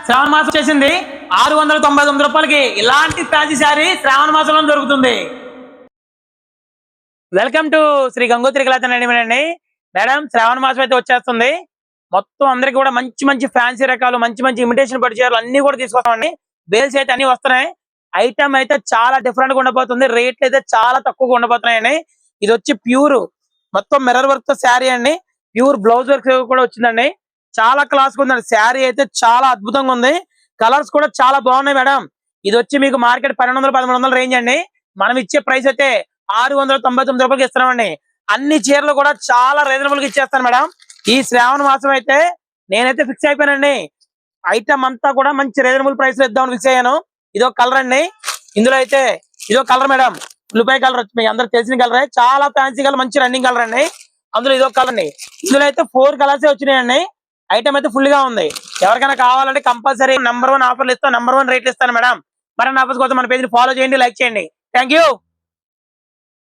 శ్రావణ మాసం వచ్చేసింది 699 రూపాయలకి ఇలాంటి ఫ్యాన్సీ శారీ శ్రావణ మాసంలో దొరుకుతుంది. Welcome to Sri Gangotri cloth అండి. మేడం శ్రావణ మాసం అయితే వచ్చేస్తుంది. మొత్తం అందరికి కూడా మంచి మంచి ఫ్యాన్సీ రకాలు, మంచి మంచి ఇమిటేషన్ పట్టు చీరలు అన్ని కూడా తీసుకొస్తామండి. బేల్స్ అయితే అన్ని వస్తున్నాయి. ఐటమ్ అయితే చాలా డిఫరెంట్ గా ఉండబోతుంది. రేట్లు అయితే చాలా తక్కువగా ఉండబోతున్నాయండి. ఇది వచ్చి ప్యూర్ మొత్తం మిర్రర్ వర్క్ తో శారీ అండి. ప్యూర్ బ్లౌజ్ వర్క్ కూడా వచ్చిందండి. చాలా క్లాస్ ఉందండి. శారీ అయితే చాలా అద్భుతంగా ఉంది. కలర్స్ కూడా చాలా బాగున్నాయి మేడం. ఇది వచ్చి మీకు మార్కెట్ 1200-1300 రేంజ్ అండి. మనం ఇచ్చే ప్రైస్ అయితే 699 రూపాయలకి ఇస్తున్నామండి. అన్ని చీరలు కూడా చాలా రీజనబుల్ గా ఇచ్చేస్తాను మేడం. ఈ శ్రావణ మాసం అయితే నేనైతే ఫిక్స్ అయిపోయానండి. ఐటమ్ అంతా కూడా మంచి రీజనబుల్ ప్రైస్ లో ఇద్దామని ఫిక్స్ అయ్యాను. ఇదో కలర్ అండి. ఇందులో అయితే ఇదో కలర్ మేడం, ఉల్లిపాయ కలర్, మీ అందరికి తెలిసిన కలరే. చాలా ఫ్యాన్సీ కలర్, మంచి రన్నింగ్ కలర్ అండి. అందులో ఇదో కలర్ అండి. ఇందులో అయితే 4 కలర్స్ వచ్చినాయండి. ఐటమ్ అయితే ఫుల్ గా ఉంది. ఎవరికైనా కావాలంటే కంపల్సరీ నెంబర్ 1 ఆఫర్లు ఇస్తాను, నెంబర్ 1 రేట్లు ఇస్తాను మేడం. మరిన్ని ఆఫర్స్ కోసం మన పేజ్ ఫాలో చేయండి, లైక్ చేయండి. Thank you.